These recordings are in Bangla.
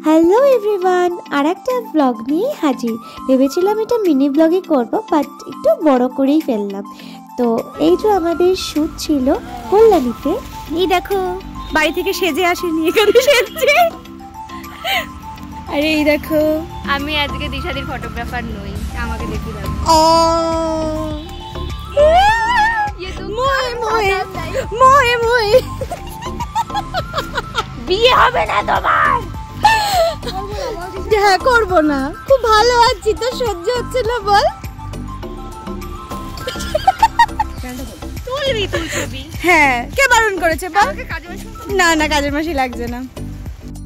হ্যালো এভরিওয়ান, আর একটা ব্লগ নিয়ে হাজির। ভেবেছিলাম এটা মিনি ব্লগে করব, বাট একটু বড় করেই ফেললাম। তো এই যে আমাদের শ্যুট ছিল কল্যাণীতে। এই দেখো বাড়ি থেকে সেজে আসেনি, এখানে সেজছে। আরে এই দেখো, আমি আজকে দিশাদির ফটোগ্রাফার নই, আমাকে দেখি দাও। বিয়ে হবে না তোমার? হ্যাঁ করবো না, খুব ভালো আছি তো, সহ্য হচ্ছে না বল। হ্যাঁ কে বারণ করেছে? না না, কাজের মাসি লাগছে না।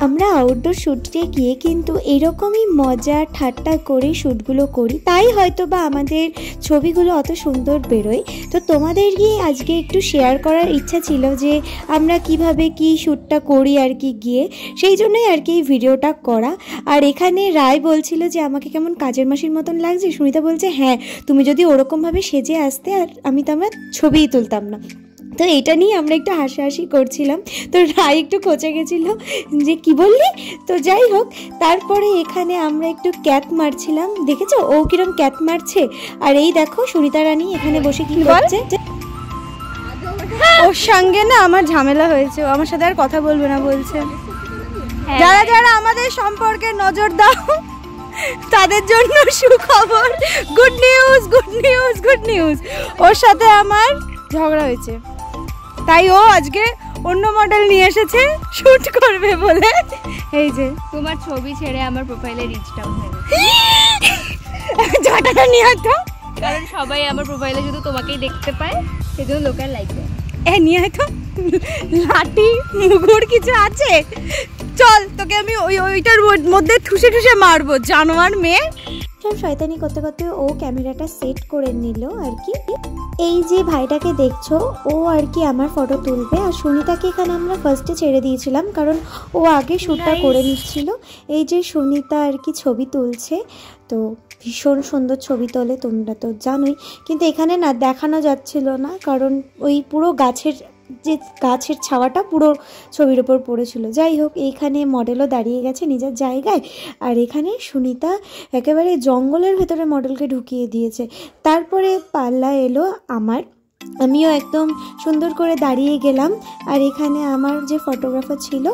আমরা আউটডোর শ্যুটে গিয়ে কিন্তু এরকমই মজা ঠাট্টা করে শ্যুটগুলো করি, তাই হয়তো বা আমাদের ছবিগুলো অত সুন্দর বেরোয়। তো তোমাদের গিয়ে আজকে একটু শেয়ার করার ইচ্ছা ছিল যে আমরা কিভাবে কি শ্যুটটা করি আর কি গিয়ে, সেই জন্যই আর কি এই ভিডিওটা করা। আর এখানে রায় বলছিল যে আমাকে কেমন কাজের মাসির মতন লাগছে। সুনিতা বলছে হ্যাঁ, তুমি যদি ওরকমভাবে সেজে আসতে আর আমি তো আমরা ছবিই তুলতাম না। তো এটা নিয়ে আমরা একটু হাসাহাসি করছিলাম। তো রায় একটু খোঁচে গেছিল যে কি বললি। তো যাই হোক, তারপরে এখানে আমরা একটু ক্যাট মারছিলাম। দেখেছো ও কিরম ক্যাট মারছে? আর এই দেখো সুনিতা রানী এখানে বসে কি করছে। ওর সঙ্গে না আমার ঝামেলা হয়েছে, ও আমার সাথে আর কথা বলবে না বলছে। যারা যারা আমাদের সম্পর্কে নজর দাও তাদের জন্য সুখবর, good news good news good news. ওর সাথে আমার ঝগড়া হয়েছে, তাই ও আজকে অন্য মডেল নিয়ে এসেছে শুট করবে বলে। এই যে তোমার ছবি ছেড়ে আমার প্রোফাইলে রিচ ডাউন হয়ে গেছে। ঝাঁটাটা নিয়ে তো, কারণ সবাই আমার প্রোফাইলে শুধু তোমাকেই দেখতে পায়, সেজন্য লোকের লাইক দেয়। এ নিয়ে তো লাঠি মুগুর কিছু আছে, চল তোকে আমি ওইটার মধ্যে ঠুসে ঠুসে মারবো, জানোয়ার মেয়ে। সব শয়তানি করতে করতে ও ক্যামেরাটা সেট করে নিল আর কি। এই যে ভাইটাকে দেখছো, ও আর কি আমার ফটো তুলবে। আর সুনিতাকে এখানে আমরা ফার্স্টে ছেড়ে দিয়েছিলাম, কারণ ও আগে শ্যুটটা করে নিচ্ছিল। এই যে সুনিতা আর কি ছবি তুলছে, তো ভীষণ সুন্দর ছবি তোলে, তোমরা তো জানোই। কিন্তু এখানে না দেখানো যাচ্ছিল না, কারণ ওই পুরো গাছের ছাওয়াটা পুরো ছবির ওপর পড়েছিল। যাই হোক, এইখানে মডেলও দাঁড়িয়ে গেছে নিজের জায়গায়। আর এখানে সুনিতা একেবারে জঙ্গলের ভেতরে মডেলকে ঢুকিয়ে দিয়েছে। তারপরে পাল্লা এলো আমার, আমিও একদম সুন্দর করে দাঁড়িয়ে গেলাম। আর এখানে আমার যে ফটোগ্রাফার ছিল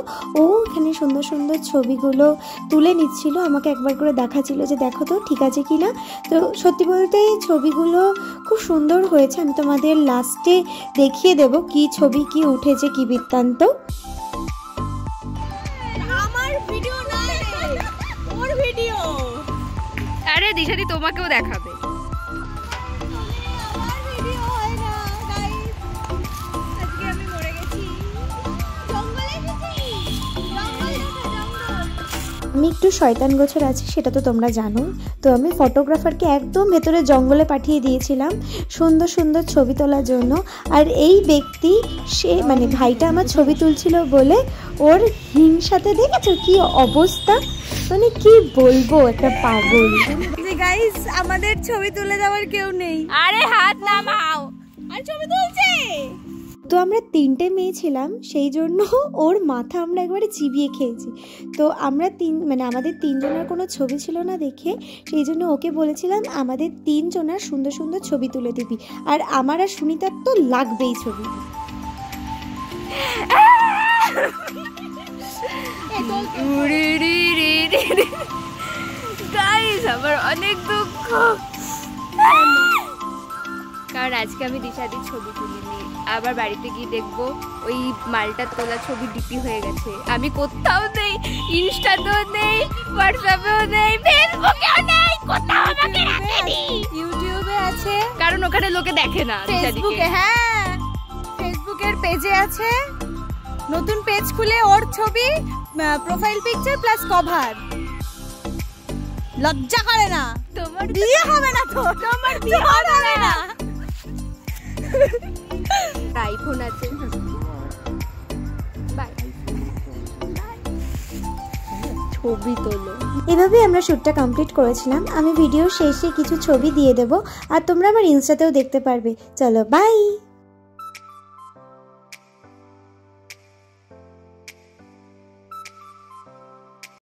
ও এখানে সুন্দর সুন্দর ছবিগুলো তুলে নিচ্ছিল, আমাকে একবার করে দেখাচ্ছিল যে দেখো তো ঠিক আছে কি না। তো সত্যি বলতে ছবিগুলো খুব সুন্দর হয়েছে। আমি তোমাদের লাস্টে দেখিয়ে দেব কি ছবি কি উঠেছে, কি বৃত্তান্ত। আমার ভিডিও না, ওর ভিডিও। আরে দিশাদি তোমাকেও দেখাবে। আমি একটু শয়তান গোছর আছি, সেটা তো তোমরা জানো। তো আমি ফটোগ্রাফারকে একদম ভেতরে জঙ্গলে পাঠিয়ে দিয়েছিলাম সুন্দর সুন্দর ছবি তোলার জন্য। আর এই ব্যক্তি সে মানে ভাইটা আমার ছবি তুলছিল বলে ওর হিংসাতে দেখেছো কি অবস্থা, মানে কি বলবো, একটা পাগল। গাইস আমাদের ছবি তুলে দেওয়ার কেউ নেই। আরে হাত নামাও, আর ছবি তুলছে। তো আমরা তিনটে মেয়ে ছিলাম, সেই জন্য ওর মাথা আমরা একবারে চিবিয়ে খেয়েছি। তো আমরা আমাদের তিনজনের কোনো ছবি ছিল না দেখে, সেই জন্য ওকে বলেছিলাম আমাদের তিনজনের সুন্দর সুন্দর ছবি তুলে দিবি। আর আমার আর সুনিতার তো লাগবেই ছবি। গাইস আমার অনেক দুঃখ, কারণ আজকে আমি দিশাদির ছবি তুলিনি। আবার বাড়িতে গিয়ে দেখবো ওই মালটার তোলা ছবি ডিপি হয়ে গেছে। আমি কোথাও নেই, ইনস্টাতেও নেই, হোয়াটসঅ্যাপেও নেই, ফেসবুকেও নেই, কোথাও আমাকে রাখেনি। ইউটিউবে আছে, কারণ ওখানে লোকে দেখে না। ফেসবুকে, হ্যাঁ ফেসবুকের পেজে আছে। নতুন পেজ খুলে ওর ছবি, প্রোফাইল পিকচার প্লাস কভার। লজ্জা করে না? তোমার বিয়ে হবে না তো, তোমার বিয়ে হবে না। আইফোন আছে, ছবি তোলো। এভাবে আমরা শ্যুটটা কমপ্লিট করেছিলাম। আমি ভিডিও শেষে কিছু ছবি দিয়ে দেবো, আর তোমরা আমার ইনস্টাতেও দেখতে পারবে। চলো বাই।